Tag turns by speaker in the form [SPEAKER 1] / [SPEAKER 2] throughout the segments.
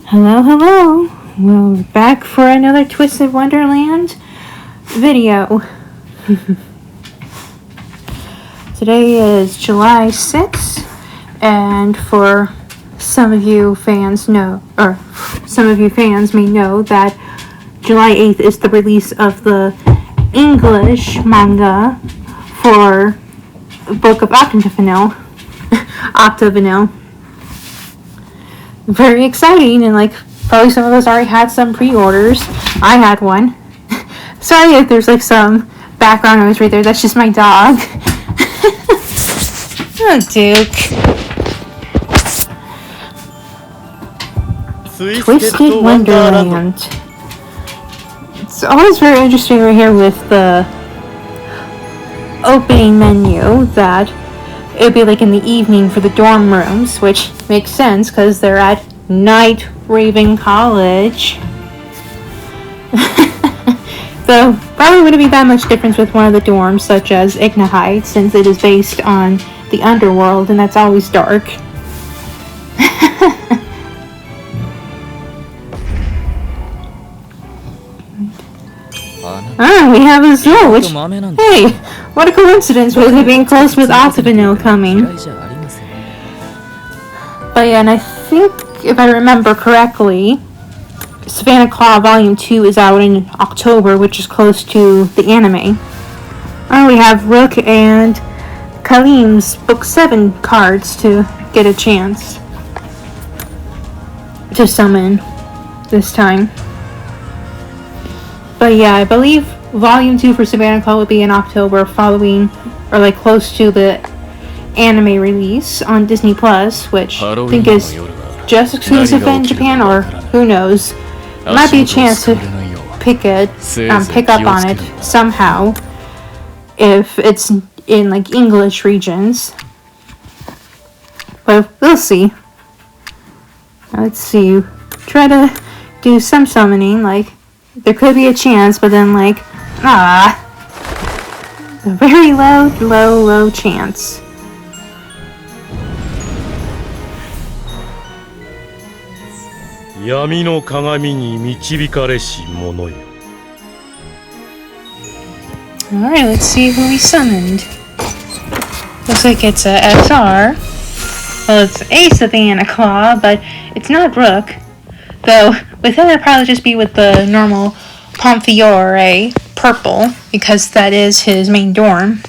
[SPEAKER 1] Hello, hello. We're back for another Twisted Wonderland video. Today is July 6th, and for some of you fans may know that July 8th is the release of the English manga for Book of Octavinyl. Very exciting, and probably some of us already had some pre-orders. I had one. Sorry if there's some background noise right there. That's just my dog. Oh, Duke. Twisted Wonderland. It's always very interesting right here with the opening menu that it would be in the evening for the dorm rooms, which makes sense because they're at Night Raven College. Though probably wouldn't be that much difference with one of the dorms, such as Igna Heights, since it is based on the underworld and that's always dark. We have a zoo, which, hey, what a coincidence with it being close with Octavinyl coming. But yeah, and I think, if I remember correctly, Savannah Claw Volume 2 is out in October, which is close to the anime. We have Rook and Kalim's Book 7 cards to get a chance to summon this time. But yeah, I believe Volume 2 for Savannah Claw would be in October, following, or close to the anime release on Disney Plus, which I think is just exclusive in Japan, or who knows. Might be a chance to pick up on it somehow if it's in English regions. But we'll see. Let's see. Try to do some summoning, there could be a chance, but then a very low chance. Alright, let's see who we summoned. Looks like it's a SR. Well, it's a Savannah Claw, but it's not Rook. Though, with him, it'd probably just be with the normal Pomfiore purple, because that is his main dorm.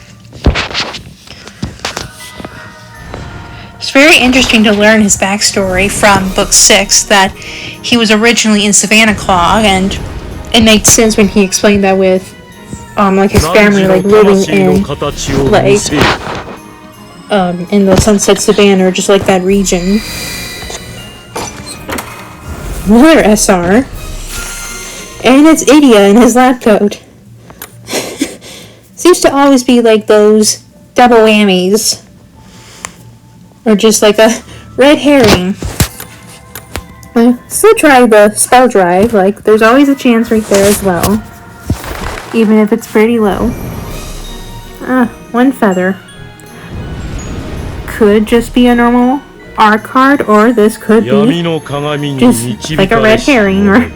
[SPEAKER 1] It's very interesting to learn his backstory from Book 6, that he was originally in Savannah Claw, and it made sense when he explained that with his family living in the Sunset Savannah, or just that region. Another SR. And it's Idia in his lab coat. Seems to always be those double whammies. Or just a red herring. Still try the spell drive. There's always a chance right there as well. Even if it's pretty low. One feather. Could just be a normal R card, or this could be just a red herring, or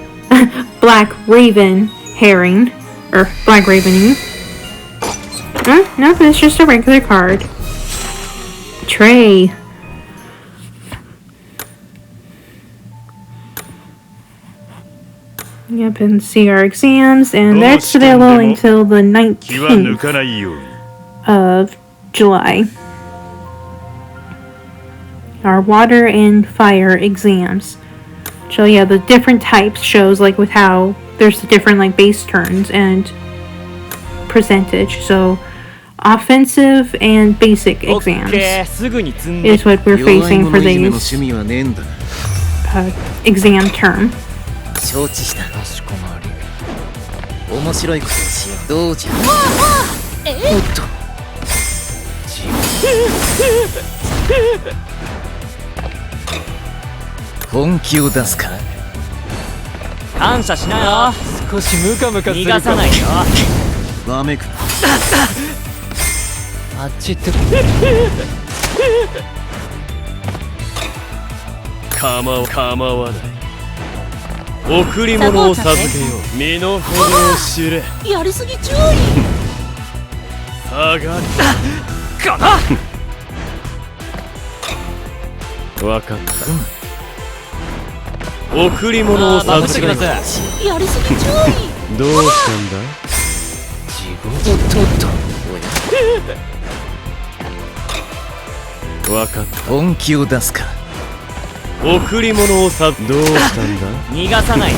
[SPEAKER 1] black raven herring, or black ravening. No, it's just a regular card. Trey. Yep, and see our exams, and that's available until the 19th of July. Our water and fire exams. So yeah, the different types shows with how there's the different base turns and percentage. So offensive and basic exams is what we're facing for these exam term.
[SPEAKER 2] 贈り物を授けよう。身の程を知れ。
[SPEAKER 3] やりすぎ注意。
[SPEAKER 2] 下がるかな。わかった。贈り物を授けよう。
[SPEAKER 3] やりすぎ注意。
[SPEAKER 2] どうしたんだ。地獄。わかった。
[SPEAKER 4] 本気を出すか。
[SPEAKER 2] 贈り物をどうしたんだ。
[SPEAKER 3] 逃がさないよ。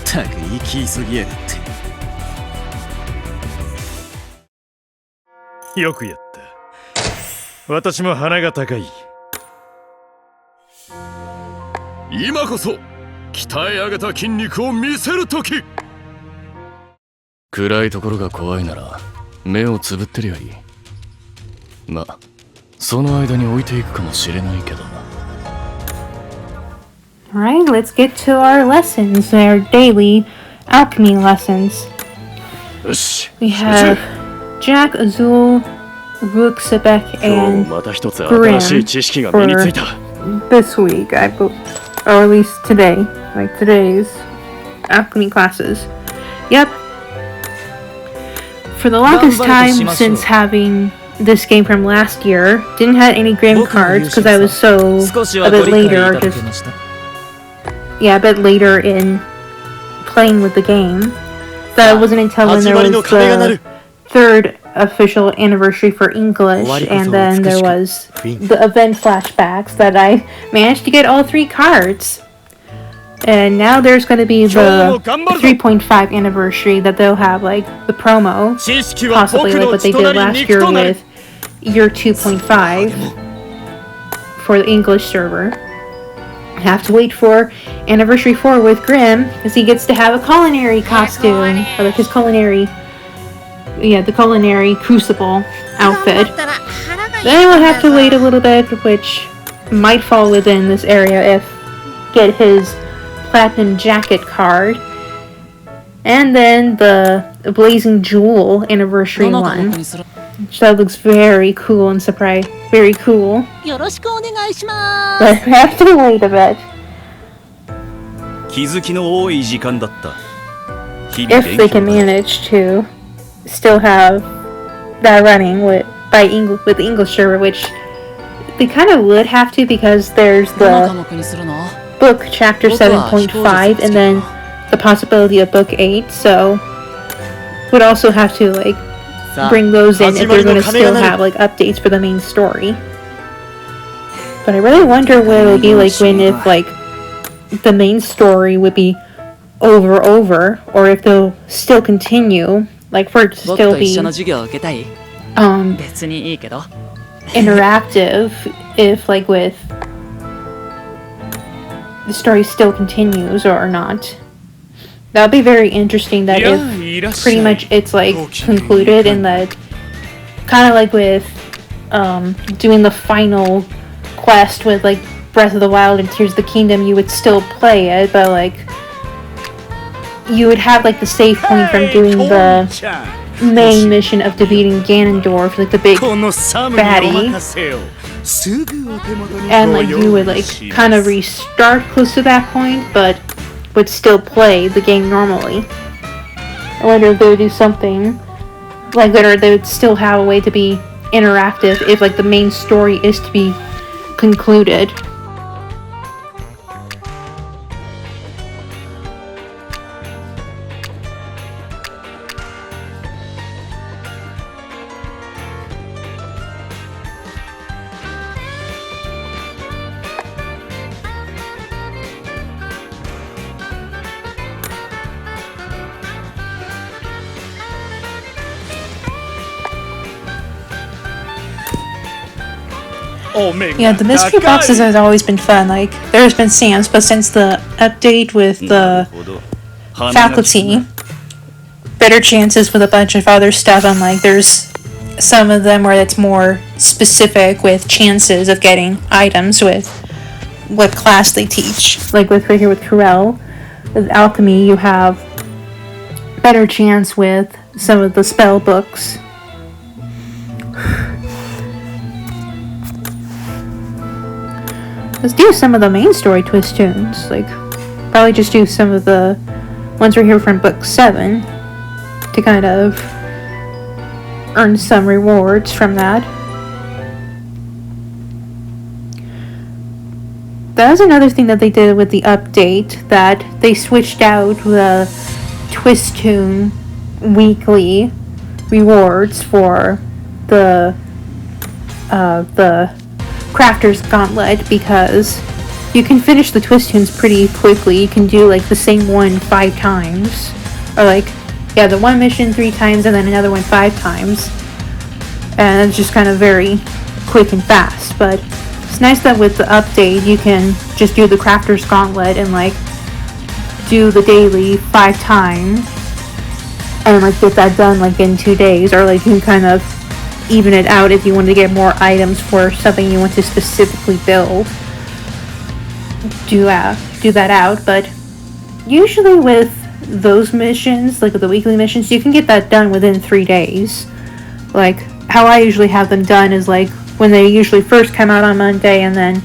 [SPEAKER 4] たく生き急ぎやがって。
[SPEAKER 5] よくやった。私も鼻が高い。
[SPEAKER 6] 今こそ鍛え上げた筋肉を見せる時。
[SPEAKER 2] 暗いところが怖いなら目をつぶってりゃいい。まあその間に置いていくかもしれないけどな。
[SPEAKER 1] Alright, let's get to our lessons, our daily alchemy lessons.
[SPEAKER 2] よし。
[SPEAKER 1] We have Jack, Azul, Rook, Sebek,
[SPEAKER 2] 今日
[SPEAKER 1] and
[SPEAKER 2] もまた一つ新しい知識が身についた。
[SPEAKER 1] this week, or at least today, like today's alchemy classes. Yep. For the longest time since having this game from last year, didn't have any Grim cards because I was so a bit later, a bit later in playing with the game. That wasn't until when there was the third official anniversary for English, and then there was the event flashbacks that I managed to get all 3 cards. And now there's going to be the 3.5 anniversary that they'll have, like, the promo, possibly like what they did last year with year 2.5 for the English server. I have to wait for anniversary 4 with Grim, because he gets to have a culinary costume, or like his culinary, the culinary crucible outfit. Then we'll have to wait a little bit, which might fall within this area if get his Platinum Jacket card, and then the Blazing Jewel anniversary one, which that looks very cool and surprise, very cool. But I have to wait a bit. If they can manage to still have that running with the English server, which they kind of would have to, because there's the book chapter 7.5 and then the possibility of book 8, so would also have to like bring those in if they're going to still have like updates for the main story. But I really wonder what it would be like if like the main story would be over, or if they'll still continue, like for it to still be interactive, if like with the story still continues or not. That would be very interesting, that if pretty much it's like concluded, and that kind of like with doing the final quest with like Breath of the Wild and Tears of the Kingdom, you would still play it, but like you would have like the save point from doing the main mission of defeating Ganondorf, like the big baddie, and like you would like kind of restart close to that point, but would still play the game normally. I wonder if they would do something like that, or they would still have a way to be interactive if like the main story is to be concluded. Yeah, the mystery boxes has always been fun. Like, there's been Sam's, but since the update with the faculty, better chances with a bunch of other stuff, and like there's some of them where it's more specific with chances of getting items with what class they teach. Like with right here with Corel, with alchemy, you have better chance with some of the spell books. let's do some of the main story twist tunes. Like, probably just do some of the ones we're here from book 7 to kind of earn some rewards from that. That was another thing that they did with the update, that they switched out the twist tune weekly rewards for the Crafter's Gauntlet, because you can finish the twist tunes pretty quickly. You can do like the same one 5 times, or like, yeah, the one mission 3 times and then another one 5 times, and it's just kind of very quick and fast. But it's nice that with the update you can just do the Crafter's Gauntlet and like do the daily 5 times and like get that done like in 2 days, or like you can kind of even it out if you want to get more items for something you want to specifically build. Do that out. But usually with those missions, like the weekly missions, you can get that done within 3 days. Like how I usually have them done is like when they usually first come out on Monday, and then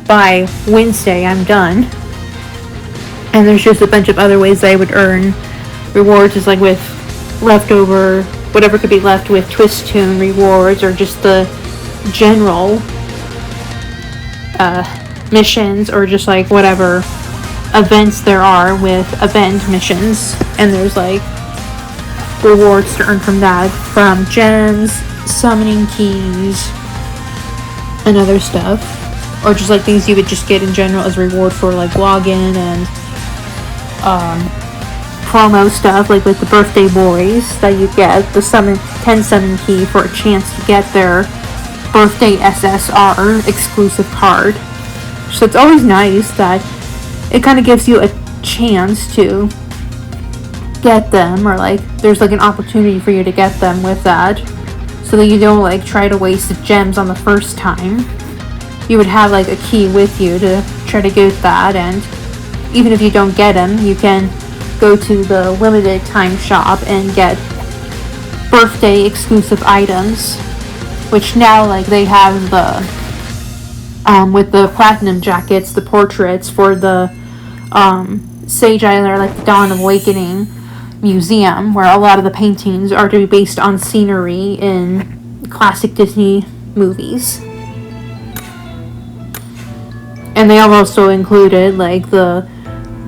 [SPEAKER 1] by Wednesday I'm done. And there's just a bunch of other ways I would earn rewards, is like with leftover, whatever could be left with twist tune rewards, or just the general missions, or just like whatever events there are with event missions. And there's like rewards to earn from that, from gems, summoning keys, and other stuff, or just like things you would just get in general as reward for like login and promo stuff, like with the birthday boys that you get the 10 summon key for a chance to get their birthday SSR exclusive card. So it's always nice that it kind of gives you a chance to get them, or like there's like an opportunity for you to get them with that, so that you don't like try to waste the gems on the first time. You would have like a key with you to try to get that, and even if you don't get them, you can go to the limited time shop and get birthday exclusive items, which now like they have the with the platinum jackets, the portraits for the Sage Island, or like the Dawn of Awakening museum, where a lot of the paintings are to be based on scenery in classic Disney movies. And they have also included like the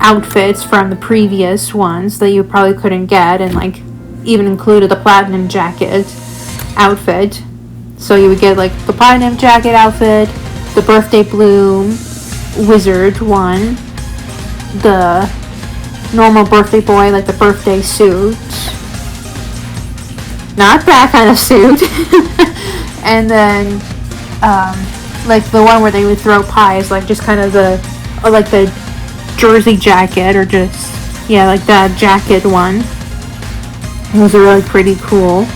[SPEAKER 1] outfits from the previous ones that you probably couldn't get, and like even included the platinum jacket outfit. So you would get like the platinum jacket outfit, the birthday bloom wizard one, the normal birthday boy, like the birthday suit, not that kind of suit, and then like the one where they would throw pies, like just kind of the, or like the jersey jacket, or just, yeah, like that jacket one. Those are really pretty cool.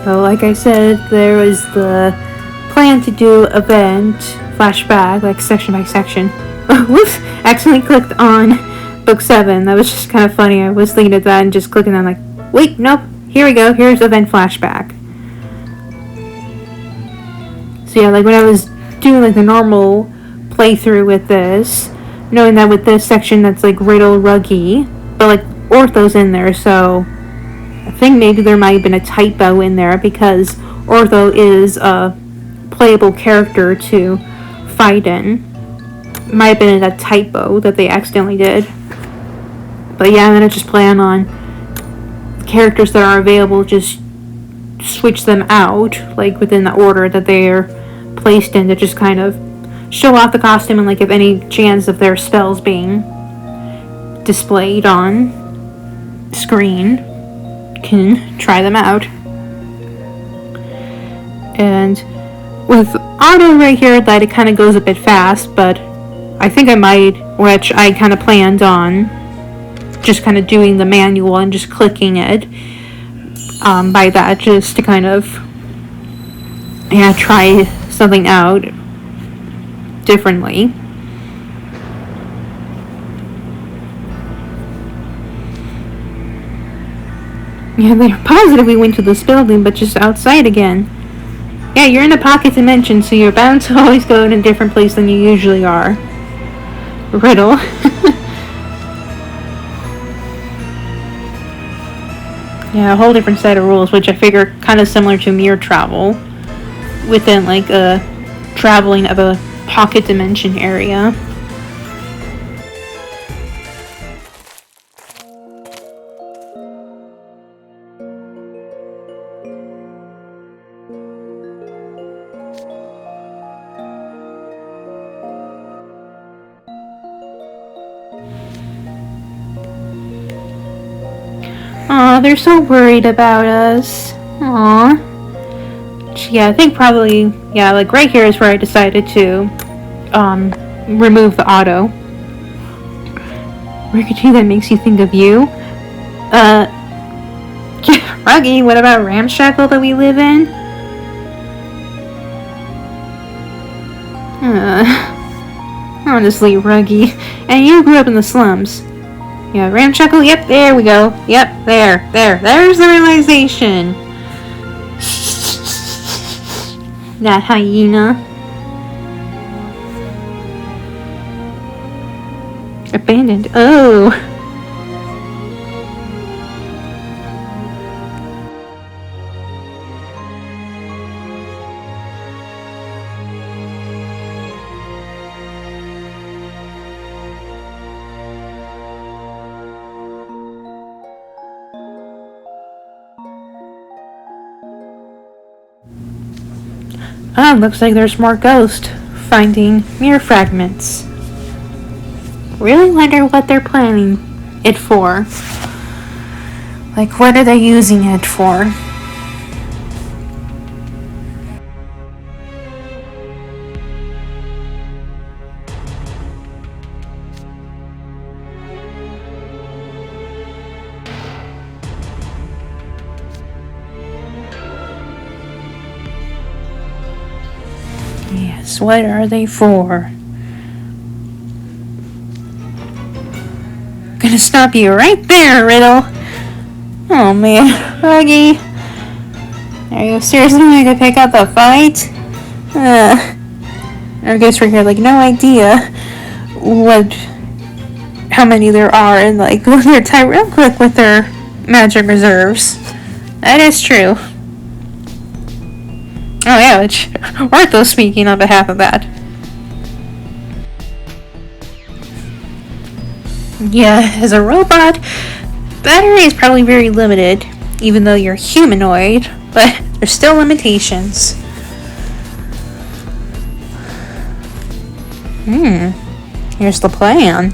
[SPEAKER 1] So, like I said, there was the plan to do event flashback, like section by section. Whoops! Accidentally clicked on book 7. That was just kind of funny. I was thinking of that and just clicking on like, wait, nope. Here we go. Here's event flashback. So yeah, like when I was doing like the normal playthrough with this, knowing that with this section that's like Riddle Ruggy, but like Ortho's in there, so I think maybe there might have been a typo in there because Ortho is a playable character to fight in. Might have been a typo that they accidentally did. But yeah, I'm gonna just plan on characters that are available, just switch them out, like within the order that they're placed in, to just kind of show off the costume and like if any chance of their spells being displayed on screen, can try them out. And with auto right here, that it kind of goes a bit fast, but I think I might, which I kind of planned on just kind of doing the manual and just clicking it by that, just to kind of try something out differently. Yeah, they're positive we went to this building, but just outside again. Yeah, you're in a pocket dimension, so you're bound to always go in a different place than you usually are. Riddle. Yeah, a whole different set of rules, which I figure kind of similar to mere travel within like a traveling of a pocket dimension area. Aw, they're so worried about us. Aw. Yeah, I think probably, yeah, like right here is where I decided to remove the auto. Rickety, that makes you think of you. Ruggy, what about Ramshackle that we live in? Honestly, Ruggy. And you grew up in the slums. Yeah, Ramshackle, yep, there we go. Yep, there's the realization. That hyena. Abandoned. Oh. Ah, looks like there's more ghosts finding mirror fragments. Really wonder what they're planning it for. Like, what are they using it for? Yes, what are they for? Gonna stop you right there, Riddle. Oh man, Ruggy. Are you seriously going to pick up a fight? I guess we're here, like, no idea how many there are, and like, look at their time real quick with their magic reserves. That is true. Oh yeah, which Ortho speaking on behalf of that. Yeah, as a robot, battery is probably very limited, even though you're humanoid, but there's still limitations. Here's the plan.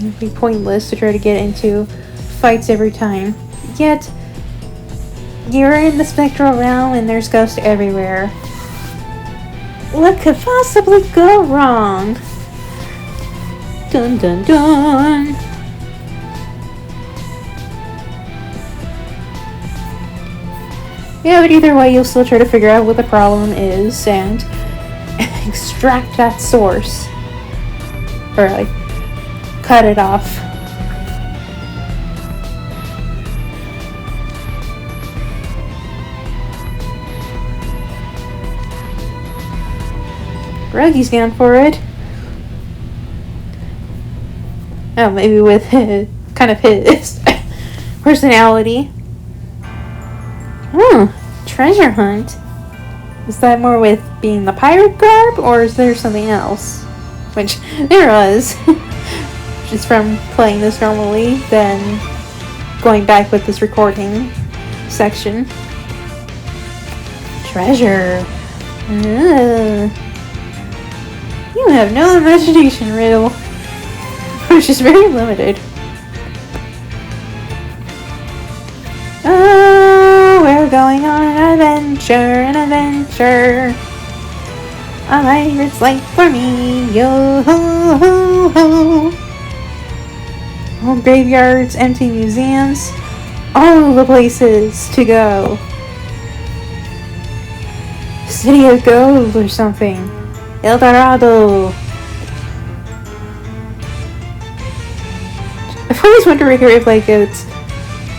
[SPEAKER 1] It'd be pointless to try to get into fights every time. Yet, You're in the spectral realm and there's ghosts everywhere. What could possibly go wrong? Dun dun dun! Yeah, but either way, you'll still try to figure out what the problem is and extract that source. Or, like, cut it off. Ruggy's down for it. Oh, maybe with his, kind of his personality. Treasure hunt. Is that more with being the pirate garb, or is there something else? Which, there was. Just from playing this normally, then going back with this recording section. Treasure. You have no imagination, Riddle. Which is very limited. Oh, we're going on an adventure. A pirate's life for me, yo ho ho ho. Old graveyards, empty museums, all the places to go. City of Gold or something. El Dorado. I've always wondered if like it's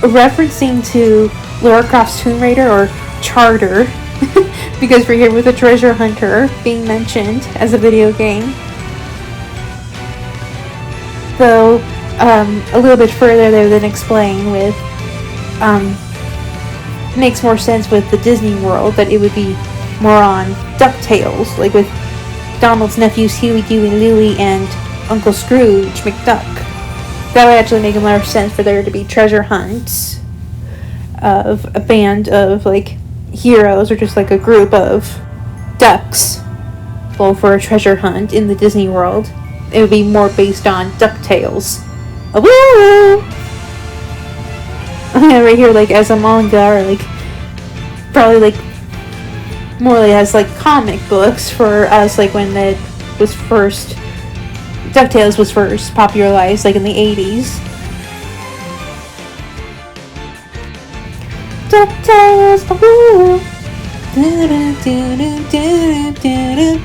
[SPEAKER 1] referencing to Lara Croft's Tomb Raider or Charter, because we're here with a treasure hunter being mentioned as a video game. Though a little bit further there than explain with makes more sense with the Disney World that it would be more on DuckTales, like with Donald's nephews Huey, Dewey, Louie, and Uncle Scrooge McDuck. That would actually make more sense for there to be treasure hunts of a band of like heroes or just like a group of ducks go for a treasure hunt in the Disney World. It would be more based on DuckTales. Woo! Right here, like as a manga or like probably like more like as like comic books for us, like when it was first DuckTales was first popularized, like in the 80s. DuckTales, woo!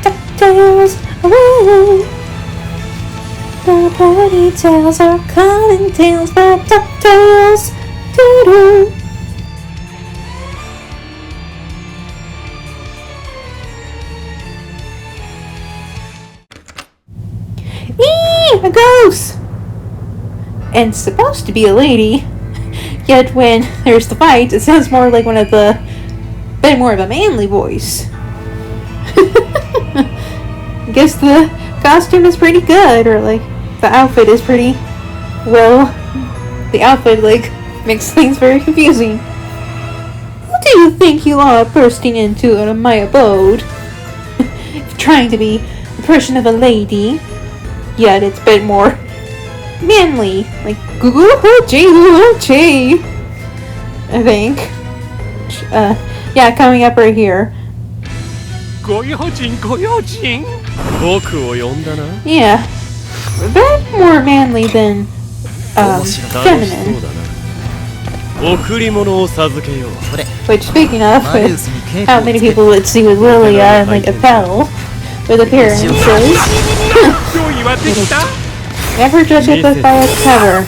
[SPEAKER 1] DuckTales, woo! The ponytails are calling tales about DuckTales, doo-doo! A ghost! And it's supposed to be a lady. Yet when there's the fight, it sounds more like one of the... bit more of a manly voice. I guess the costume is pretty good, or like, the outfit is pretty... well, the outfit, like, makes things very confusing. Who do you think you are bursting into my abode? Trying to be a person of a lady. Yet it's a bit more manly, like G, I think. Yeah, coming up right here. Yeah, a bit more manly than feminine. Which, speaking of, how many people would see with Lilia and like Appel with appearances. Never judge a book by its cover.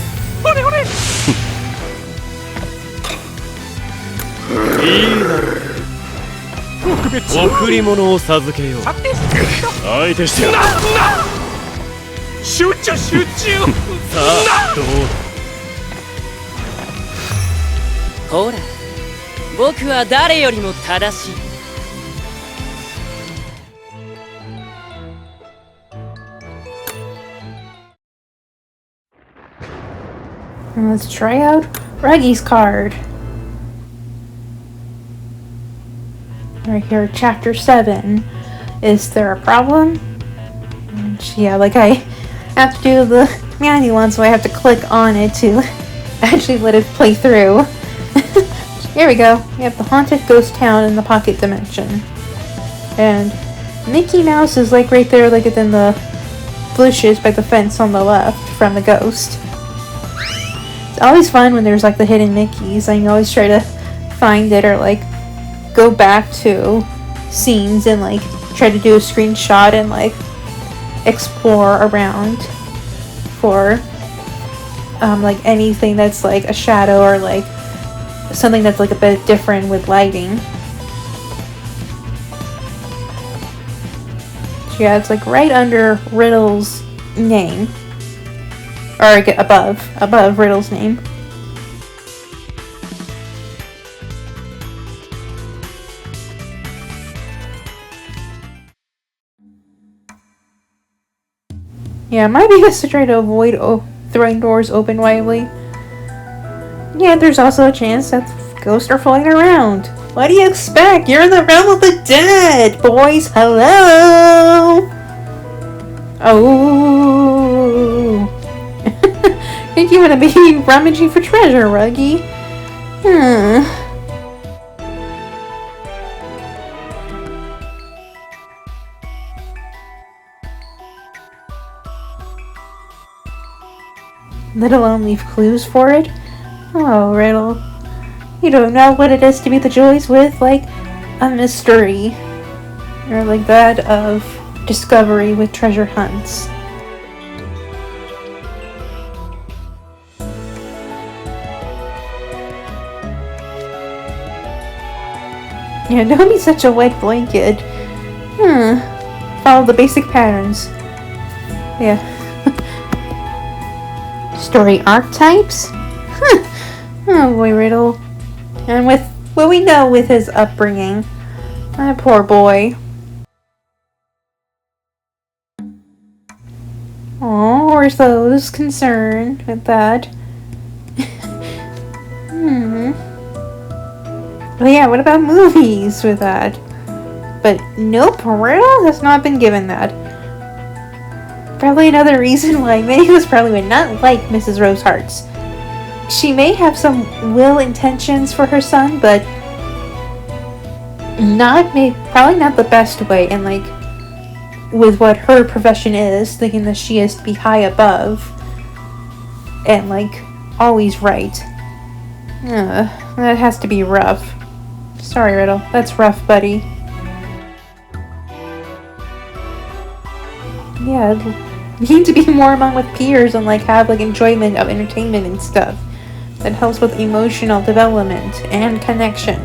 [SPEAKER 3] Hora, 僕は誰よりも正しい。
[SPEAKER 1] Let's try out Ruggy's card. Right here, Chapter 7. Is there a problem? And yeah, like I have to do the manual one, so I have to click on it to actually let it play through. Here we go. We have the haunted ghost town in the pocket dimension. And Mickey Mouse is like right there, like within the bushes by the fence on the left from the ghost. It's always fun when there's like the hidden Mickeys. I always try to find it or like go back to scenes and like try to do a screenshot and like explore around for like anything that's like a shadow or like something that's like a bit different with lighting. So yeah, it's like right under Riddle's name. Or above Riddle's name. Yeah, my biggest to try to avoid throwing doors open widely. Yeah, there's also a chance that ghosts are floating around. What do you expect? You're in the realm of the dead, boys! Hello! Oh! Think you want to be rummaging for treasure, Ruggy? Let alone leave clues for it? Oh, Riddle. You don't know what it is to be the joys with, like, a mystery. Or like that of discovery with treasure hunts. Yeah, don't be such a wet blanket. Follow the basic patterns. Yeah. Story archetypes? Oh boy, Riddle. And with what we know with his upbringing. That poor boy. Oh, where's those concerned with that? But yeah, what about movies with that? But nope, Riddle has not been given that. Probably another reason why many of us probably would not like Mrs. Rosehearts. She may have some ill intentions for her son, but probably not the best way, and like with what her profession is, thinking that she is to be high above and like always right. That has to be rough. Sorry, Riddle. That's rough, buddy. Yeah, you need to be more among with peers and like have like enjoyment of entertainment and stuff. That helps with emotional development and connection.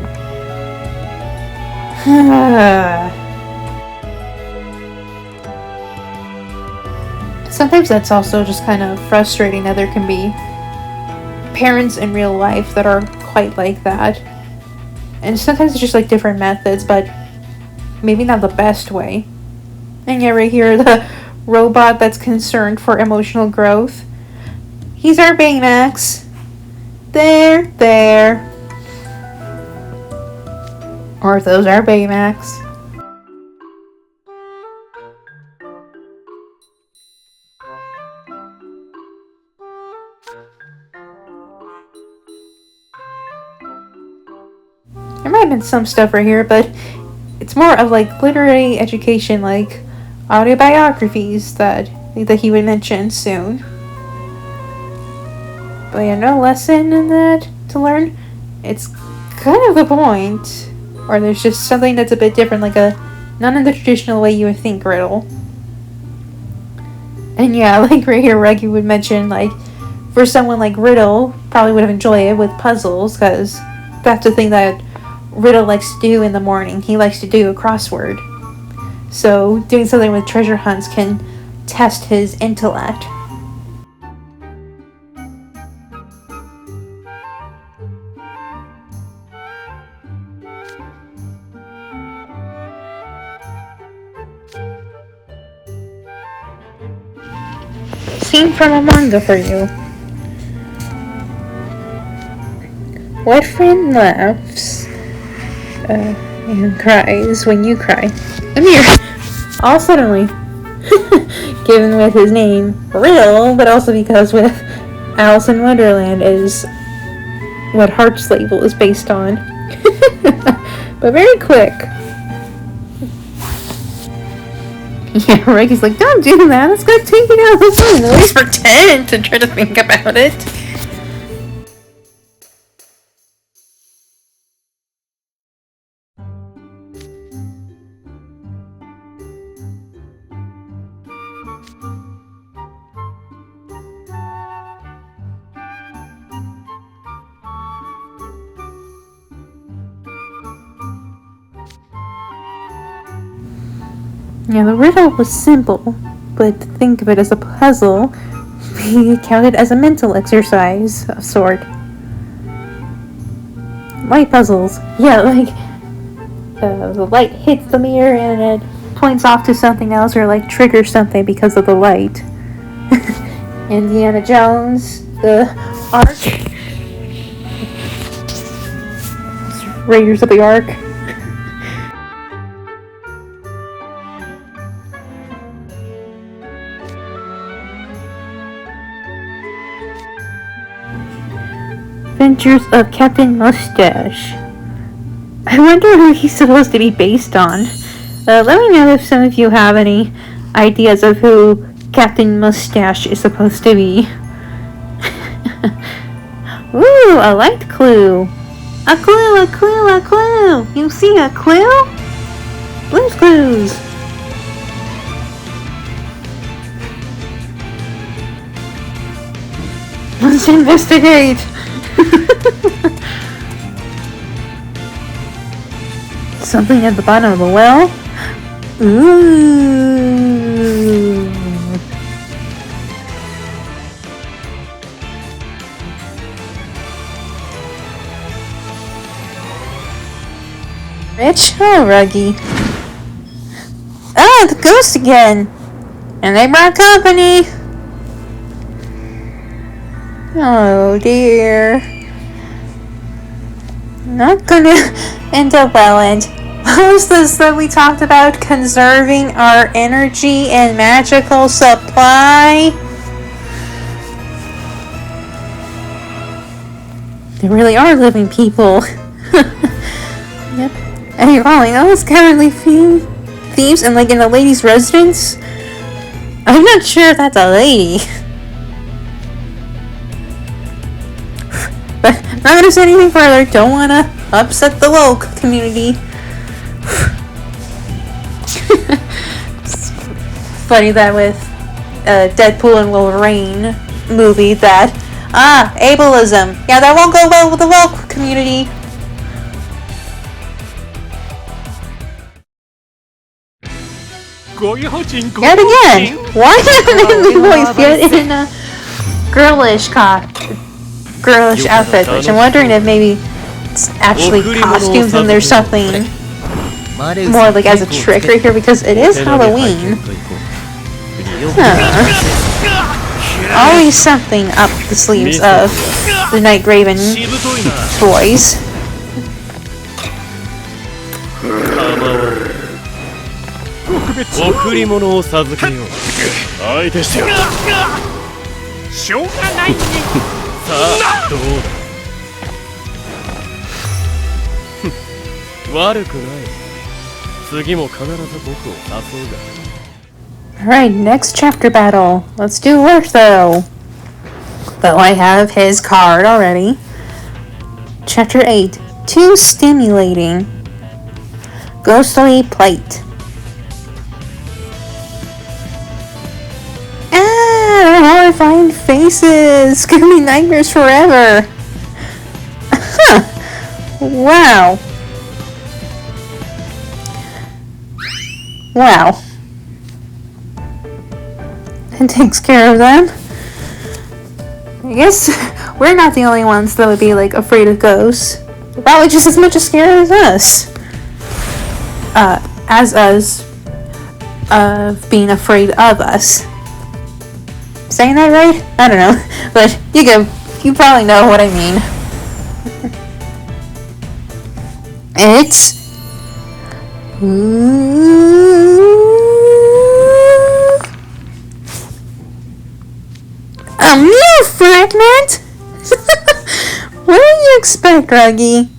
[SPEAKER 1] Sometimes that's also just kind of frustrating that there can be parents in real life that are quite like that. And sometimes it's just like different methods, but maybe not the best way. And yeah, right here, the robot that's concerned for emotional growth. He's our Baymax. There. Or those are Baymax. There might have been some stuff right here, but it's more of like literary education, like autobiographies that he would mention soon. But yeah, no lesson in that to learn. It's kind of the point. Or there's just something that's a bit different, like not in the traditional way you would think, Riddle. And yeah, like right here, Reggie would mention, like, for someone like Riddle, probably would have enjoyed it with puzzles, because that's the thing that Riddle likes to do in the morning. He likes to do a crossword. So doing something with treasure hunts can test his intellect. Scene from a manga for you. What friend laughs and cries when you cry? Amir, all suddenly, given with his name, Riddle, but also because with Alice in Wonderland is what Heart's label is based on. But very quick. Yeah, Reggie's like, don't do that. Let's go take it out. Let's go voice for 10 to try to think about it. Yeah, the riddle was simple, but to think of it as a puzzle, we counted as a mental exercise of sort. Light puzzles. Yeah, like, the light hits the mirror and it points off to something else or, like, triggers something because of the light. Indiana Jones, the Ark. Raiders of the Ark. Adventures of Captain Mustache. I wonder who he's supposed to be based on. Let me know if some of you have any ideas of who Captain Mustache is supposed to be. Ooh, a light clue. A clue, a clue, a clue. You see a clue? Blue's Clues. Let's investigate. Something at the bottom of the well? Ooh. Rich? Oh, Ruggy. Ah, the ghost again! And they brought company! Oh dear. Not gonna end up well, and what was this that we talked about? Conserving our energy and magical supply? They really are living people. Yep. And you're calling those cowardly thieves and like in a lady's residence? I'm not sure if that's a lady. But I'm not gonna say anything further. Don't wanna upset the woke community. It's funny that with Deadpool and Wolverine movie that ableism. Yeah, that won't go well with the woke community. Yet again, why haven't the voice yet in a girlish outfit? Which I'm wondering if maybe it's actually costumes and there's something more like as a trick right here because it is Halloween. Always something up the sleeves of the Night Raven toys. Alright, next chapter battle. Let's do Ortho. Though I have his card already. Chapter 8. Too stimulating. Ghostly Plight. Horrifying faces! Give me nightmares forever! Wow. Wow. It takes care of them. I guess we're not the only ones that would be like afraid of ghosts. They're probably just as much as scared as us. As us of being afraid of us. Saying that right? I don't know. But you probably know what I mean. It's a meal fragment? What do you expect, Ruggy?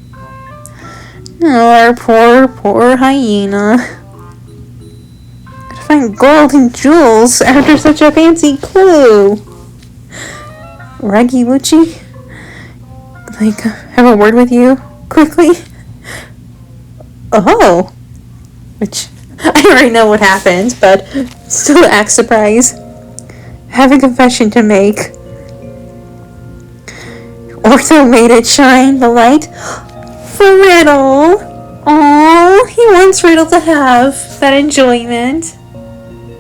[SPEAKER 1] Oh, our poor hyena. Gotta find gold and jewels after such a fancy clue. Ruggy Lucci? Like, have a word with you? Quickly? Oh. Which, I already know what happened, but still act surprised. Have a confession to make. Ortho made it shine the light for Riddle. Oh, he wants Riddle to have that enjoyment.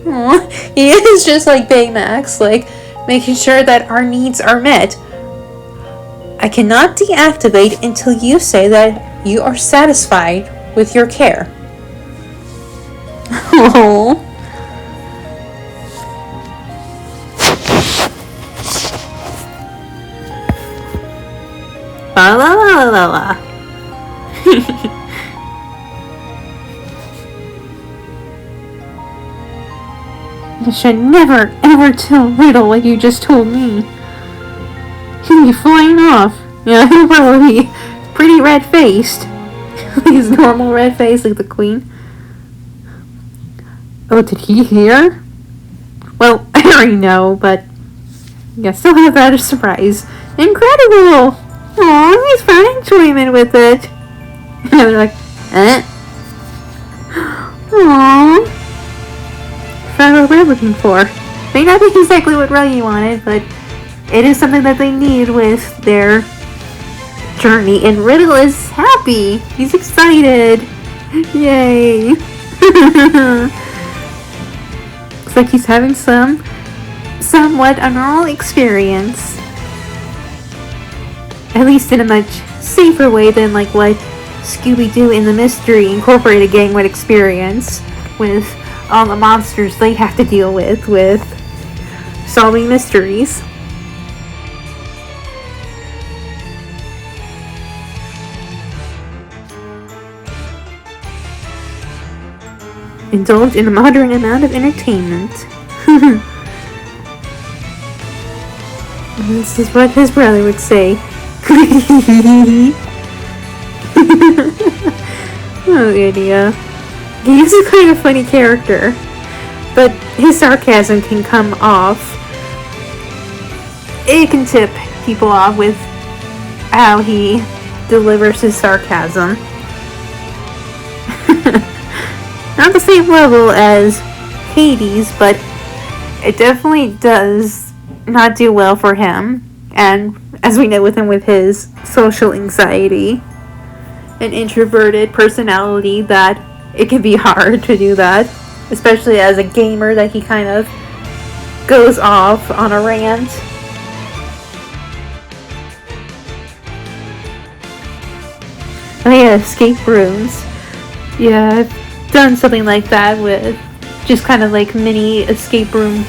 [SPEAKER 1] Oh, he is just like Baymax, like making sure that our needs are met. I cannot deactivate until you say that you are satisfied with your care. Oh. La la la la la. You should never ever tell Riddle what you just told me. He'll be flying off. Yeah, he'll probably be pretty red-faced. His normal red face like the queen. Oh, did he hear? Well, I already know, but yeah, still have that as a surprise. Incredible! Aw, he's found enjoyment with it. And they're like, eh? Aww. Found what we're looking for. May not be exactly what Ruggy wanted, but it is something that they need with their journey. And Riddle is happy. He's excited. Yay. Looks like he's having somewhat a normal experience. At least in a much safer way than like what Scooby-Doo and the Mystery Incorporated gang would experience with all the monsters they have to deal with solving mysteries. Indulge in a moderate amount of entertainment. This is what his brother would say. Oh, idiot. He's a kind of funny character, but his sarcasm can come off. It can tip people off with how he delivers his sarcasm. Not the same level as Hades, but it definitely does not do well for him. And as we know with him with his social anxiety and introverted personality, that it can be hard to do that. Especially as a gamer, that he kind of goes off on a rant. Oh yeah, escape rooms. Yeah, I've done something like that with just kind of like mini escape room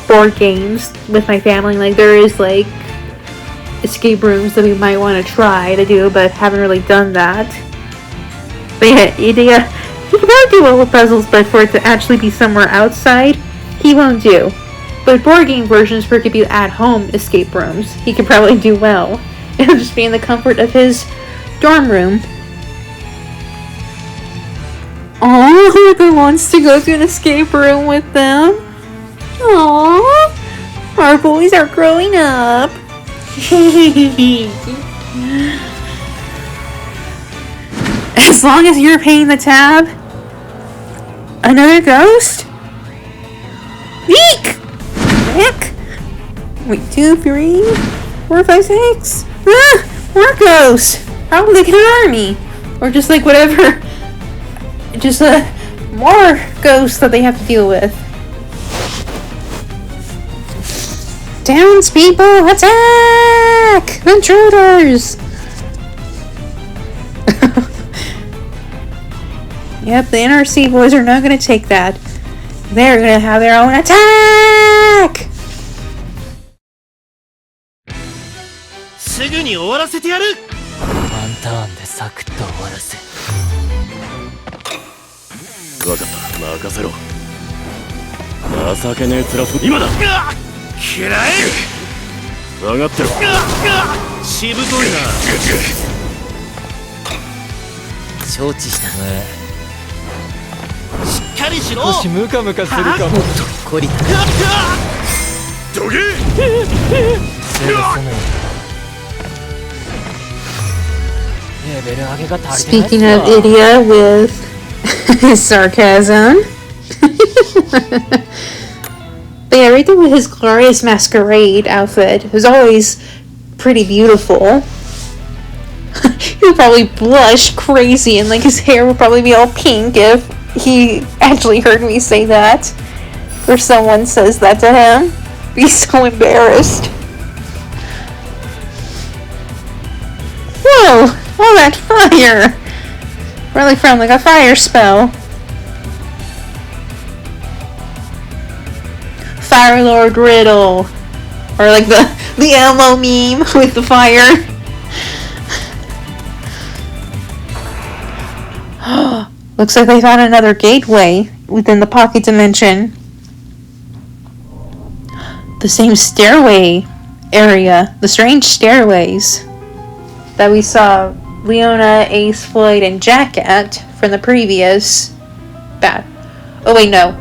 [SPEAKER 1] board games with my family. Like there is like escape rooms that we might want to try to do, but haven't really done that. But yeah, he can probably do well with puzzles, but for it to actually be somewhere outside, he won't do. But board game versions where it could be at-home escape rooms, he could probably do well. It'll just be in the comfort of his dorm room. Oh, who wants to go to an escape room with them? Aww, our boys are growing up. As long as you're paying the tab. Another ghost? Eek! Heck! Wait, 2, 3, 4, 5, 6. Ah! More ghosts! Probably like an army. Or just like whatever. Just more ghosts that they have to deal with. Downs, people! Attack! Intruders! Yep, the NRC boys are not going to take that. They're going to have their own attack!
[SPEAKER 4] すぐに終わらせてやる。
[SPEAKER 3] ワンターンでサクッと終わらせ。
[SPEAKER 6] 分かった、任せろ。情けねえ面今だ。嫌い。分かってろ。
[SPEAKER 4] しぶといな。
[SPEAKER 3] 承知した。
[SPEAKER 4] しっかりしろ。
[SPEAKER 7] 少しムカムカするかも。
[SPEAKER 3] 懲りた。
[SPEAKER 6] どけ。
[SPEAKER 7] レベル上げが足りてないっす
[SPEAKER 1] Speaking
[SPEAKER 7] わ
[SPEAKER 1] of Idia with his sarcasm. But yeah, right there with his glorious masquerade outfit was always pretty beautiful. He would probably blush crazy and like his hair would probably be all pink if he actually heard me say that. Or someone says that to him. He's so embarrassed. Whoa! All that fire! Really from like a fire spell. Fire Lord Riddle. Or like the Elmo meme with the fire. Looks like they found another gateway within the pocket dimension. The same stairway area. The strange stairways that we saw Leona, Ace, Floyd, and Jack at from the previous bat. Oh wait, no.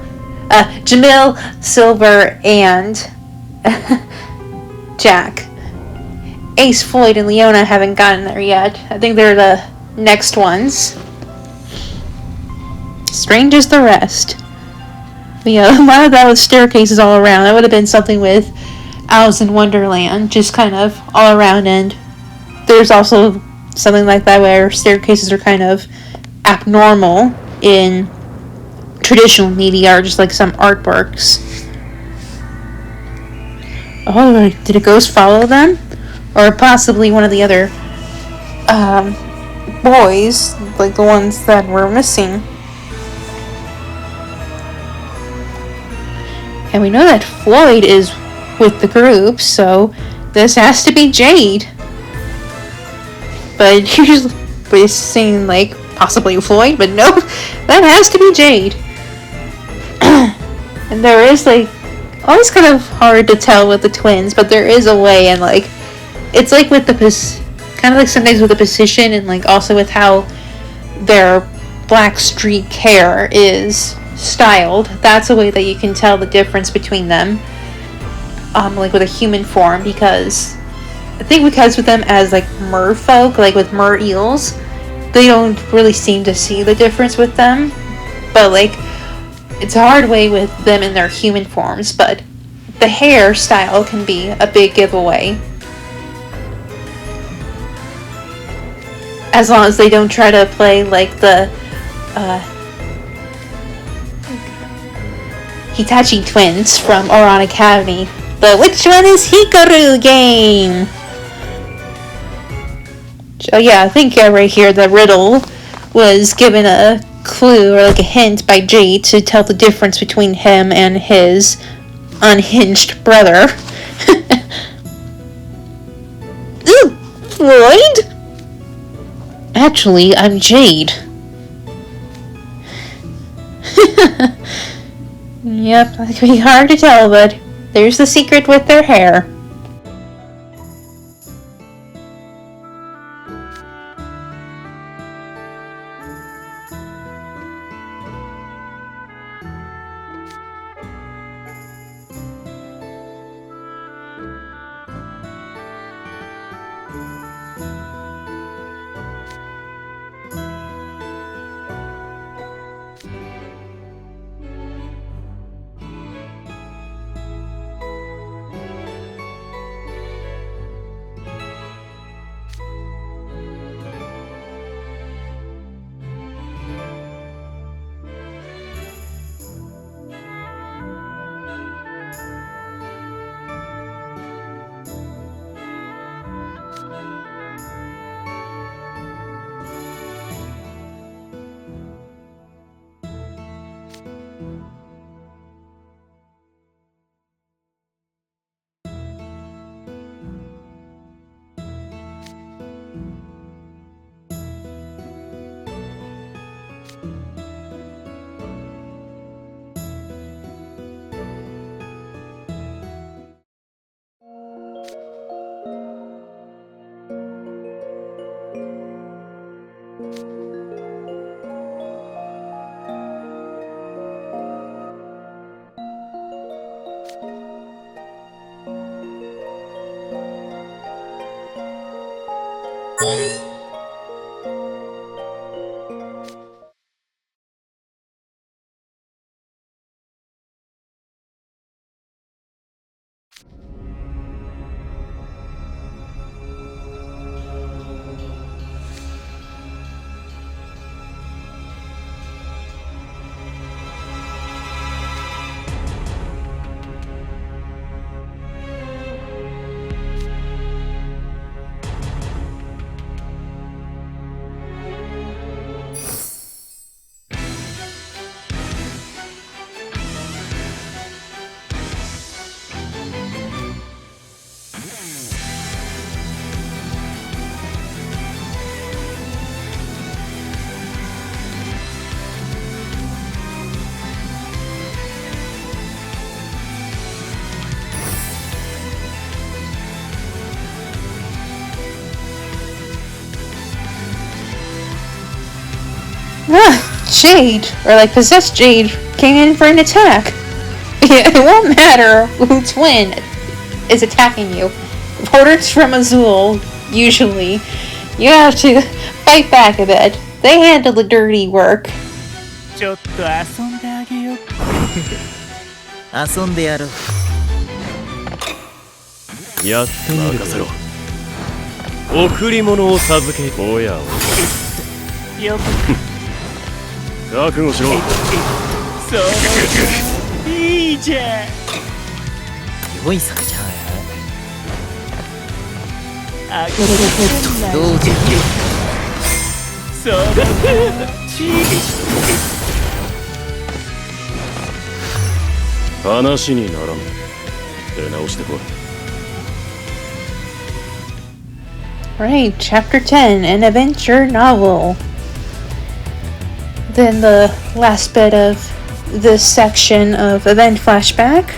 [SPEAKER 1] Jamil, Silver, and Jack. Ace, Floyd, and Leona haven't gotten there yet. I think they're the next ones. Strange as the rest. But yeah, a lot of that was staircases all around. That would have been something with Alice in Wonderland, just kind of all around. And there's also something like that where staircases are kind of abnormal in traditional media, or just like some artworks. Oh, did a ghost follow them? Or possibly one of the other boys, like the ones that were missing. And we know that Floyd is with the group, so this has to be Jade. But usually we're saying like possibly Floyd, but no, that has to be Jade. And there is like always kind of hard to tell with the twins, but there is a way, and like it's like with the kind of like sometimes with the position, and like also with how their black streak hair is styled. That's a way that you can tell the difference between them, like with a human form, because I think because with them as like merfolk, like with mer eels, they don't really seem to see the difference with them, but like it's a hard way with them in their human forms. But the hairstyle can be a big giveaway, as long as they don't try to play like the Hitachi twins from Oran Academy. The Which One is Hikaru game! Oh yeah, I think right here the riddle was given a clue or like a hint by Jade to tell the difference between him and his unhinged brother. Ooh, Floyd? Actually, I'm Jade. Yep, it can be hard to tell, but there's the secret with their hair. Jade, or like possessed Jade, came in for an attack. It won't matter which twin is attacking you. Reporters from Azul, usually, you have to fight back a bit. They handle the dirty work.
[SPEAKER 4] ちょっと遊んであげよう遊んでやろう
[SPEAKER 6] やってみる
[SPEAKER 2] 任せろ。
[SPEAKER 6] 贈り物を授けおやお
[SPEAKER 4] よく
[SPEAKER 6] 覚悟しろ
[SPEAKER 4] そういいじゃん良い酒じゃんあげるどうじゃそうだ
[SPEAKER 6] 話にならん出直してこい
[SPEAKER 1] Right, Chapter 10, an adventure novel. Then the last bit of this section of event flashback.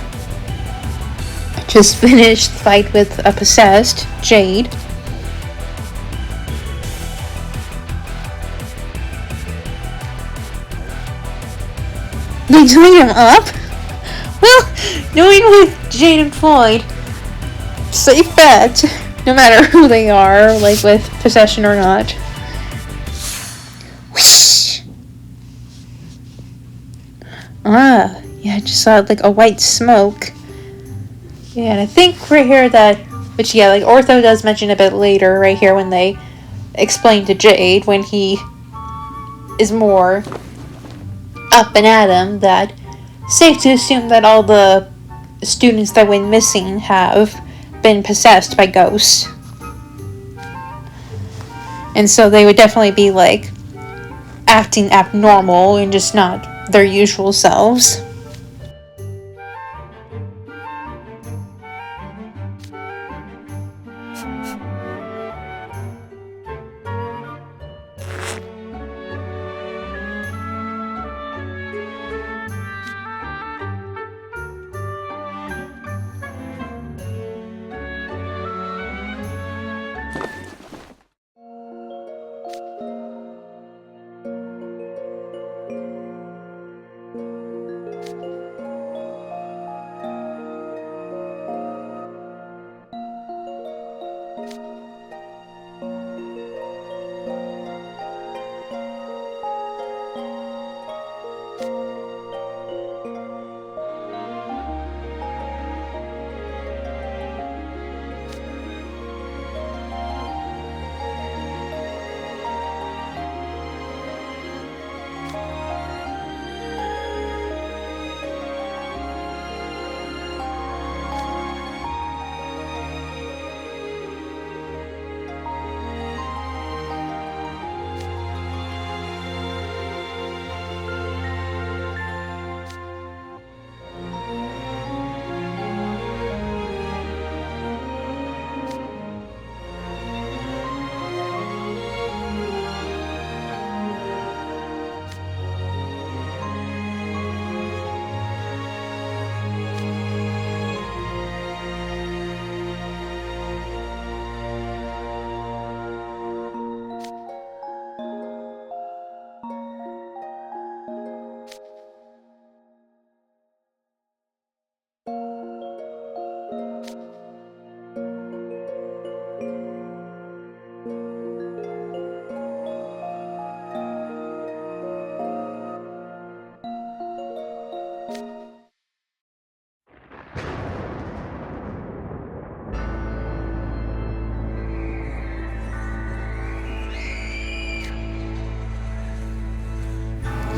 [SPEAKER 1] Just finished the fight with a possessed Jade. They joined him up? Well, knowing with Jade and Floyd, safe bet. No matter who they are, like with possession or not. Whoosh! Ah, yeah, I just saw like a white smoke. Yeah, and I think right here that, which yeah, like Ortho does mention a bit later, right here when they explain to Jade when he is more up and at him, that safe to assume that all the students that went missing have been possessed by ghosts. And so they would definitely be like acting abnormal and just not their usual selves.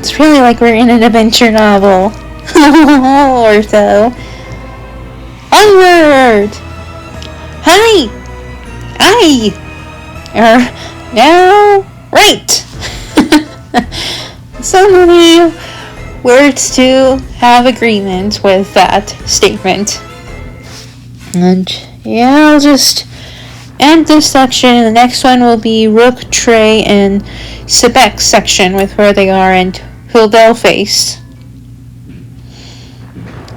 [SPEAKER 1] It's really like we're in an adventure novel. Or so. Onward! Hi! Aye! Now, right! So many words to have agreement with that statement. And yeah, I'll just end this section. The next one will be Rook, Trey, and Sebek's section with where they are and who they'll face.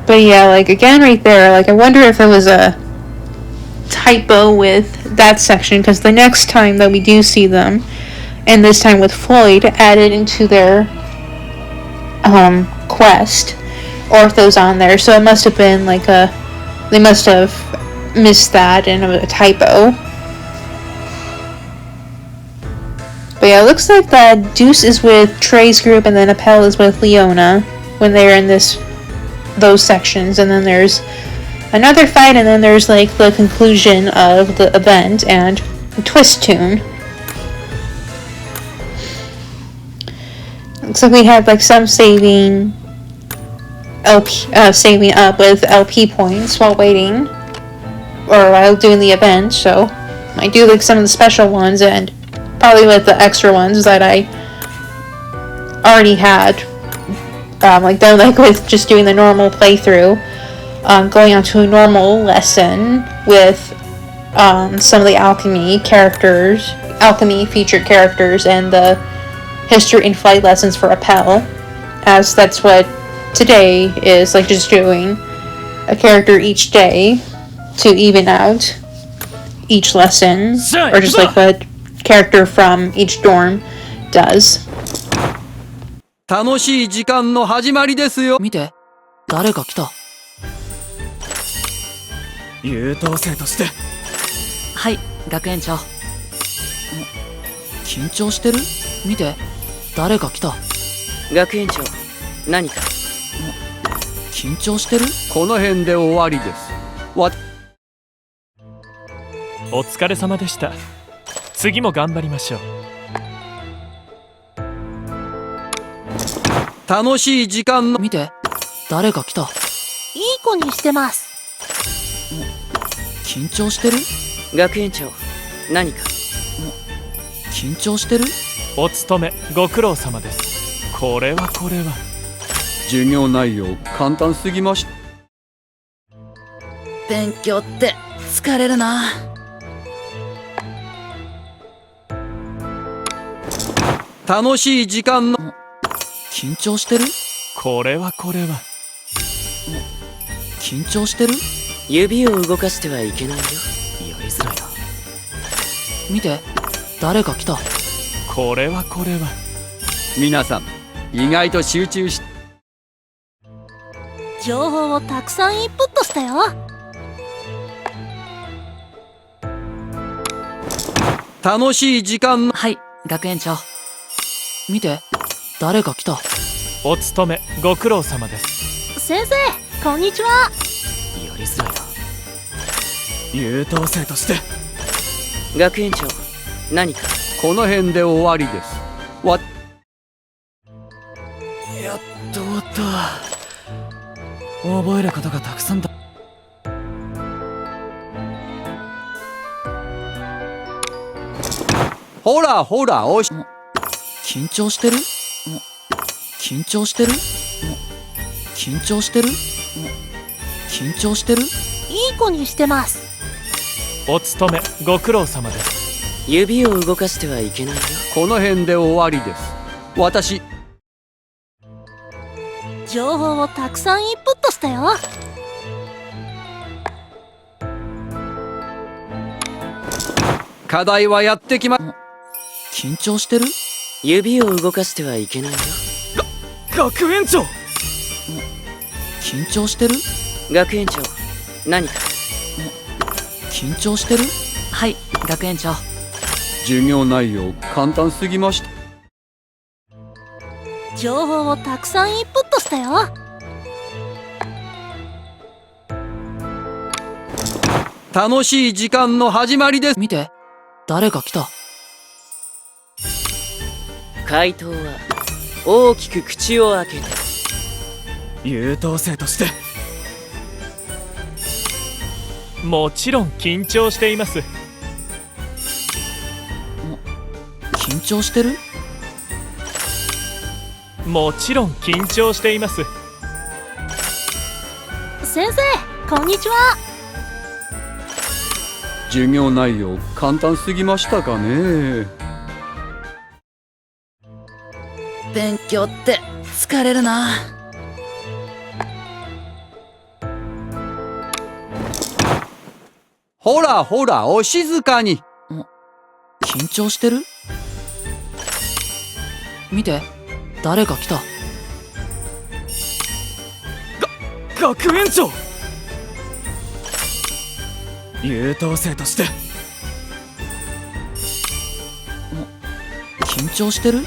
[SPEAKER 1] But yeah, like again right there, like I wonder if there was a typo with that section, because the next time that we do see them, and this time with Floyd added into their quest, Ortho's on there, so it must have been like they must have missed that in a typo. But yeah, it looks like that Deuce is with Trey's group and then Appel is with Leona when they're in those sections, and then there's another fight, and then there's like the conclusion of the event and a twist tune. Looks like we had like some saving up with LP points while waiting or while doing the event, so I do like some of the special ones and probably with the extra ones that I already had, like done like with just doing the normal playthrough, going on to a normal lesson with some of the alchemy featured characters, and the history and flight lessons for Appel, as that's what today is, like just doing a character each day to even out each lesson, or just like a character from each dorm does.
[SPEAKER 7] 楽しい時間の始まりですよ。見て、誰か来た。優等生として。はい、学園長。緊張してる？見て、誰か来た。
[SPEAKER 3] 学園長、何か。
[SPEAKER 7] 緊張してる？この辺で終わりです。
[SPEAKER 4] お疲れ様でした。次も頑張りましょう。
[SPEAKER 7] 楽しい時間の見て、誰か来た。いい
[SPEAKER 8] 子にしてます。
[SPEAKER 7] 緊張してる？
[SPEAKER 3] 学園長、何か。
[SPEAKER 7] 緊張してる？
[SPEAKER 4] お勤めご苦労様です。これは
[SPEAKER 7] 授業内容簡単すぎました。
[SPEAKER 8] 勉強って疲れるな。
[SPEAKER 7] 楽しい時間の緊張してる？
[SPEAKER 4] これは
[SPEAKER 7] 緊張してる？
[SPEAKER 3] 指を動かしてはいけないよ。やりづらいな。
[SPEAKER 7] 見て、誰か来た。
[SPEAKER 4] これは
[SPEAKER 7] 皆さん意外と集中し、
[SPEAKER 8] 情報をたくさんインプットしたよ。
[SPEAKER 7] 楽しい時間の
[SPEAKER 8] はい、学園長。
[SPEAKER 7] 見て、誰か来た。
[SPEAKER 4] お勤めご苦労様です。
[SPEAKER 8] 先生、こんにちは。
[SPEAKER 3] やりづらいな。
[SPEAKER 7] 優等生として。
[SPEAKER 3] 学園長、何か。
[SPEAKER 7] この辺で終わりです。やっと終わった。覚えることがたくさんだ。ほらほら、おし。緊張してる？緊張してる？緊張してる？緊張してる？
[SPEAKER 8] いい子にしてます。
[SPEAKER 4] お勤めご苦労様です。
[SPEAKER 3] 指を動かしてはいけないよ。
[SPEAKER 7] この辺で終わりです。私、
[SPEAKER 8] 情報をたくさんインプットしたよ。
[SPEAKER 7] 課題はやってきま。緊張してる？
[SPEAKER 3] 指を動かしてはいけないよ。
[SPEAKER 4] 学園長、
[SPEAKER 7] 緊張してる？
[SPEAKER 3] 学園長、何か。
[SPEAKER 7] 緊張してる？
[SPEAKER 8] はい、学園長。
[SPEAKER 7] 授業内容簡単すぎました。
[SPEAKER 8] 情報をたくさんインプットしたよ。
[SPEAKER 7] 楽しい時間の始まりです。見て、誰か来た。
[SPEAKER 3] 回答は大きく口を開けて。
[SPEAKER 7] 優等生として
[SPEAKER 4] もちろん緊張しています。
[SPEAKER 7] 緊張してる？
[SPEAKER 4] もちろん緊張しています。
[SPEAKER 8] 先生、こんにちは。
[SPEAKER 9] 授業内容簡単すぎましたかね。
[SPEAKER 7] 勉強って疲れるな。
[SPEAKER 9] ほらほら、お静かに。
[SPEAKER 7] 緊張してる？見て、誰か来た。学園長。優等生として緊張してる？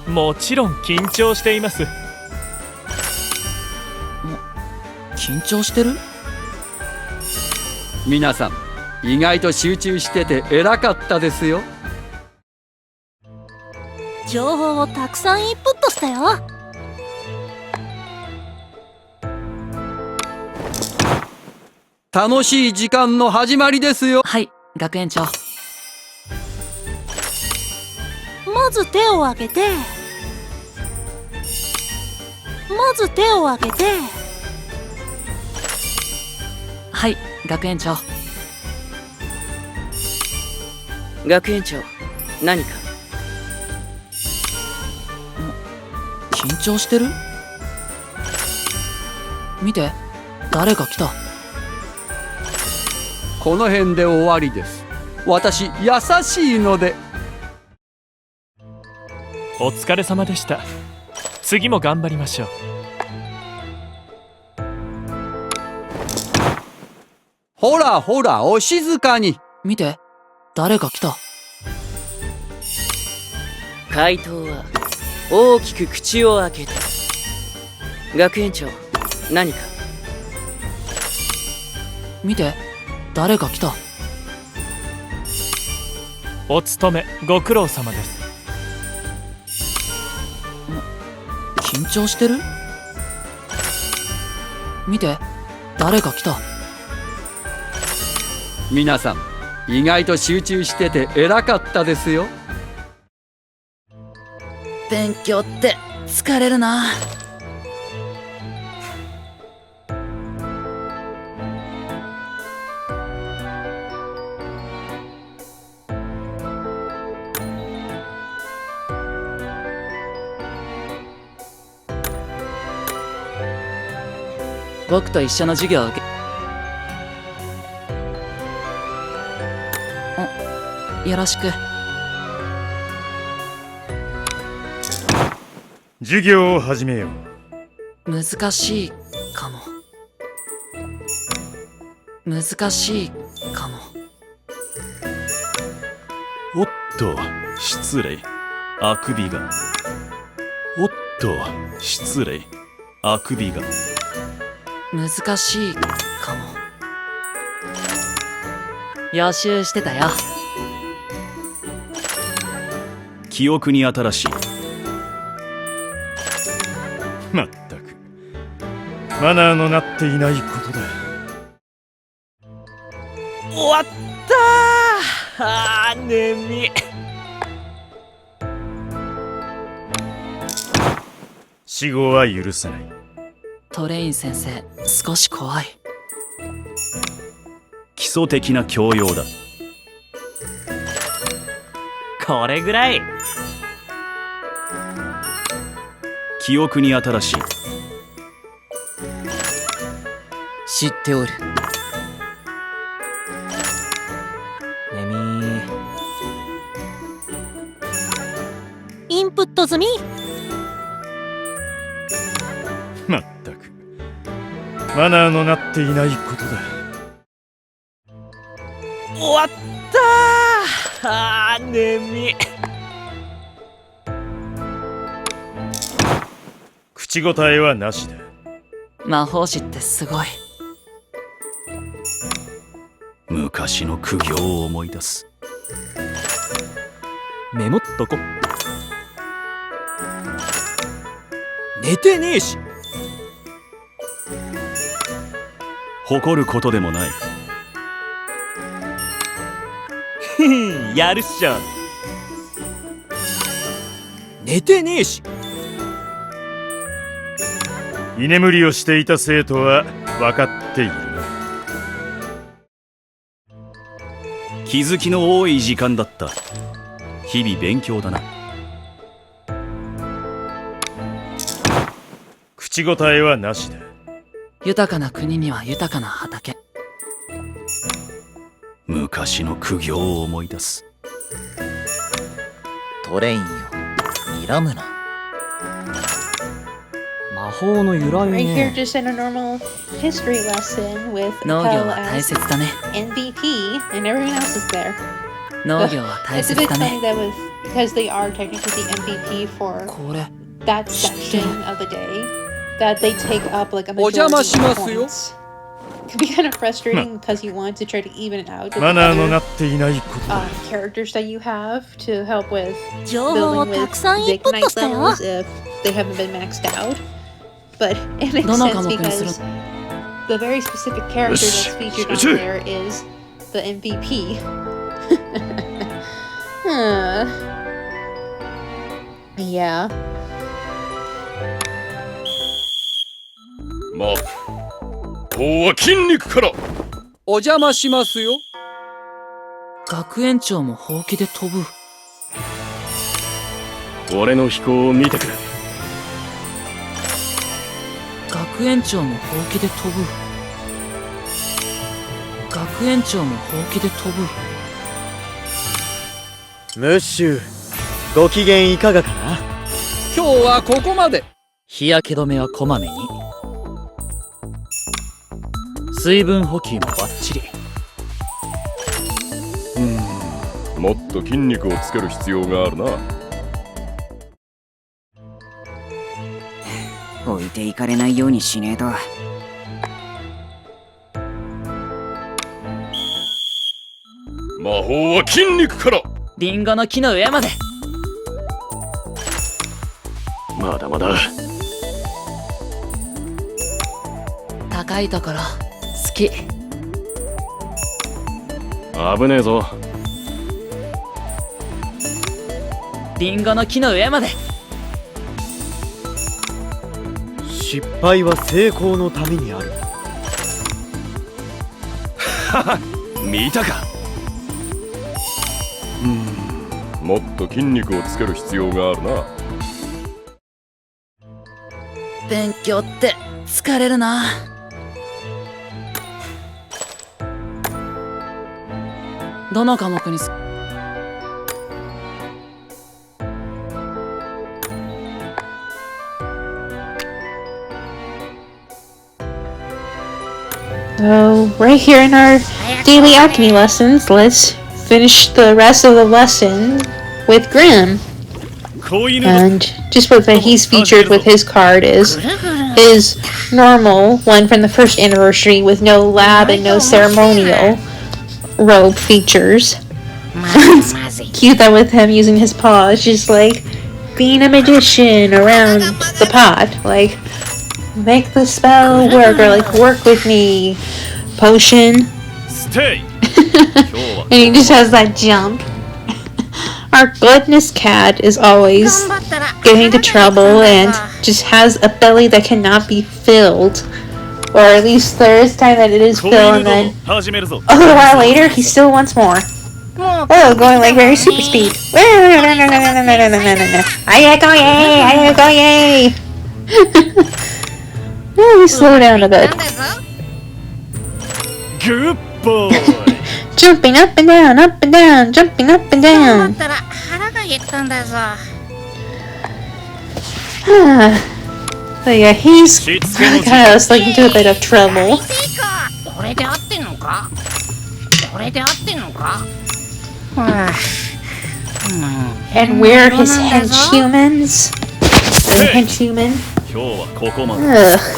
[SPEAKER 4] もちろん緊張しています。
[SPEAKER 7] 緊張してる？
[SPEAKER 9] 皆さん、意外と集中してて偉かったですよ。
[SPEAKER 8] 情報をたくさんインプットしたよ。
[SPEAKER 9] 楽しい時間の始まりですよ。
[SPEAKER 7] はい、学園長。
[SPEAKER 8] まず手を挙げて、まず手を挙げて。
[SPEAKER 7] はい、学園長。
[SPEAKER 3] 学園長、何か？
[SPEAKER 7] 緊張してる？見て、誰か来た。
[SPEAKER 9] この辺で終わりです。私、優しいので。
[SPEAKER 4] お疲れ様でした。次も頑張りましょう。
[SPEAKER 9] ほらほら、お静かに。
[SPEAKER 7] 見て、誰か来た。
[SPEAKER 3] 回答は大きく口を開けて。学園長、何か？
[SPEAKER 7] 見て、誰か来た。
[SPEAKER 4] お勤めご苦労様です。
[SPEAKER 7] 緊張してる？見て、誰か来た。
[SPEAKER 9] 皆さん、意外と集中してて偉かったですよ。
[SPEAKER 7] 勉強って疲れるな。僕と一緒の授業を受け。よろしく。
[SPEAKER 5] 授業を始めよう。
[SPEAKER 7] 難しいかも。難しいかも。
[SPEAKER 6] おっと失礼。あくびが。おっと失礼。あくびが。
[SPEAKER 7] 難しいかも。予習してたよ。
[SPEAKER 6] 記憶に新しい。
[SPEAKER 5] まったくマナーのなっていないことだ。
[SPEAKER 4] 終わったー。眠い。
[SPEAKER 5] 死後は許さない。
[SPEAKER 7] トレイン先生、少し怖い。
[SPEAKER 6] 基礎的な教養だ。
[SPEAKER 4] これぐらい。
[SPEAKER 6] 記憶に新しい。
[SPEAKER 7] 知っておる。
[SPEAKER 4] 眠い。
[SPEAKER 8] インプット済み。
[SPEAKER 5] まったくマナーのなっていないことだ。
[SPEAKER 4] 終わったー。眠い。
[SPEAKER 5] 口答えはなしだ。
[SPEAKER 7] 魔法師ってすごい。
[SPEAKER 6] 昔の苦行を思い出す。
[SPEAKER 4] メモっとこ。
[SPEAKER 7] 寝てねえし。
[SPEAKER 6] 誇ることでもない。
[SPEAKER 4] やるっしょ。
[SPEAKER 7] 寝てねえし。
[SPEAKER 5] 居眠りをしていた生徒は分かっているな。
[SPEAKER 6] 気づきの多い時間だった。日々勉強だな。
[SPEAKER 5] 口答えはなしだ。
[SPEAKER 7] 豊かな国には豊かな畑。
[SPEAKER 6] 昔の苦行を思い出す。
[SPEAKER 7] トレインよ、睨むな。魔法の由来
[SPEAKER 1] Right here,
[SPEAKER 7] ね。
[SPEAKER 1] just in a normal history lesson with
[SPEAKER 7] 農業
[SPEAKER 1] Kel
[SPEAKER 7] は大
[SPEAKER 1] as
[SPEAKER 7] 切だね。
[SPEAKER 1] MVP, and everyone else is there.
[SPEAKER 7] 農業は大
[SPEAKER 1] It's a
[SPEAKER 7] 切
[SPEAKER 1] bit
[SPEAKER 7] だ
[SPEAKER 1] funny
[SPEAKER 7] ね。
[SPEAKER 1] that with because they are technically the MVP for
[SPEAKER 7] これ
[SPEAKER 1] that section of the day, that they take up like a
[SPEAKER 9] お邪
[SPEAKER 1] majority
[SPEAKER 9] 魔
[SPEAKER 1] of
[SPEAKER 9] し
[SPEAKER 1] the
[SPEAKER 9] ますよ。
[SPEAKER 1] points. It can be kind of frustrating because you want to try to even it out with
[SPEAKER 5] マナーの
[SPEAKER 1] other
[SPEAKER 5] なっていないことだ。
[SPEAKER 1] characters that you have to help with
[SPEAKER 8] 情報を
[SPEAKER 1] building
[SPEAKER 8] た
[SPEAKER 1] with
[SPEAKER 8] くさんイン
[SPEAKER 1] Dick
[SPEAKER 8] プッ
[SPEAKER 1] Knight
[SPEAKER 8] トしたよ。
[SPEAKER 1] levels if they haven't been maxed out. But it makes
[SPEAKER 7] どの科
[SPEAKER 1] sense
[SPEAKER 7] 目にする？
[SPEAKER 1] because the very specific character that's featured on there is the MVP. Yeah.
[SPEAKER 2] まあ今日は筋肉から
[SPEAKER 9] お邪魔しますよ。
[SPEAKER 7] 学園長もほうきで飛ぶ。
[SPEAKER 2] 俺の飛行を見てくれ。
[SPEAKER 7] 学園長もほうきで飛ぶ。学園長もほうきで飛ぶ。
[SPEAKER 4] ムッシュ、ご機嫌いかがかな？
[SPEAKER 9] 今日はここまで。
[SPEAKER 7] 日焼け止めはこまめに。水分補給もバッチリ。
[SPEAKER 2] もっと筋肉をつける必要があるな。
[SPEAKER 10] 置いていかれないようにしねえと。
[SPEAKER 2] 魔法は筋肉から。
[SPEAKER 7] リンゴの木の上まで。
[SPEAKER 2] まだまだ。
[SPEAKER 7] 高いところ好き。
[SPEAKER 2] 危ねえぞ。
[SPEAKER 7] リンゴの木の上まで。
[SPEAKER 4] 失敗は成功のためにある。
[SPEAKER 6] 見たか。
[SPEAKER 2] もっと筋肉をつける必要があるな。
[SPEAKER 7] 勉強って疲れるな。どの科目にす。
[SPEAKER 1] So, right here in our daily alchemy lessons, let's finish the rest of the lesson with Grim.
[SPEAKER 5] 子犬だ。
[SPEAKER 1] And just put that he's featured with his card is his normal one from the first anniversary with no lab and no ceremonial robe features. It's cute that with him using his paws, just like being a magician around the pot. Like, make the spell work, or like, work with me, potion.
[SPEAKER 5] ステイ。
[SPEAKER 1] And he just has that jump. Our goodness cat is always getting into trouble and just has a belly that cannot be filled. Or at least there is time that it is
[SPEAKER 5] 子
[SPEAKER 1] filled
[SPEAKER 5] 犬
[SPEAKER 1] and
[SPEAKER 5] ど
[SPEAKER 1] then
[SPEAKER 5] も始めるぞ。
[SPEAKER 1] a little while later he still wants more. Oh, going like very super speed. Ayagoye! Oh, we slow down a bit.
[SPEAKER 5] グッボーイ。
[SPEAKER 1] Jumping up and down, jumping up and
[SPEAKER 8] 頑張
[SPEAKER 1] down.
[SPEAKER 8] ったら腹が減ったんだぞ。
[SPEAKER 1] So yeah, he's kind of like into a bit of trouble.
[SPEAKER 8] これで合ってんのか？これで合ってんのか？
[SPEAKER 1] And we're his henchhumans. The henchhuman.
[SPEAKER 6] 今日はここまで。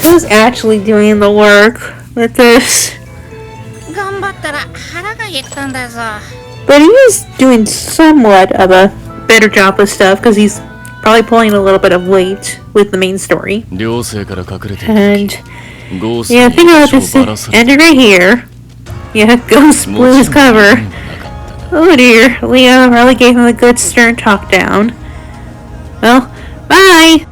[SPEAKER 1] Who's actually doing the work with this?
[SPEAKER 8] 頑張ったら腹が減ったんだぞ。
[SPEAKER 1] But he is doing somewhat of a better job with stuff because he's probably pulling a little bit of weight with the main story.
[SPEAKER 2] 両生から隠れてい
[SPEAKER 1] And
[SPEAKER 2] た時ゴースト
[SPEAKER 1] yeah, I
[SPEAKER 2] に
[SPEAKER 1] think I'll
[SPEAKER 2] 一生
[SPEAKER 1] just
[SPEAKER 2] ばらされ
[SPEAKER 1] end it right here. Yeah, Ghost
[SPEAKER 2] も
[SPEAKER 1] blew
[SPEAKER 2] ち
[SPEAKER 1] his
[SPEAKER 2] ろん
[SPEAKER 1] cover.
[SPEAKER 2] 意味もなかったが
[SPEAKER 1] Oh dear, Leo really gave him a good stern talk down. Well, bye!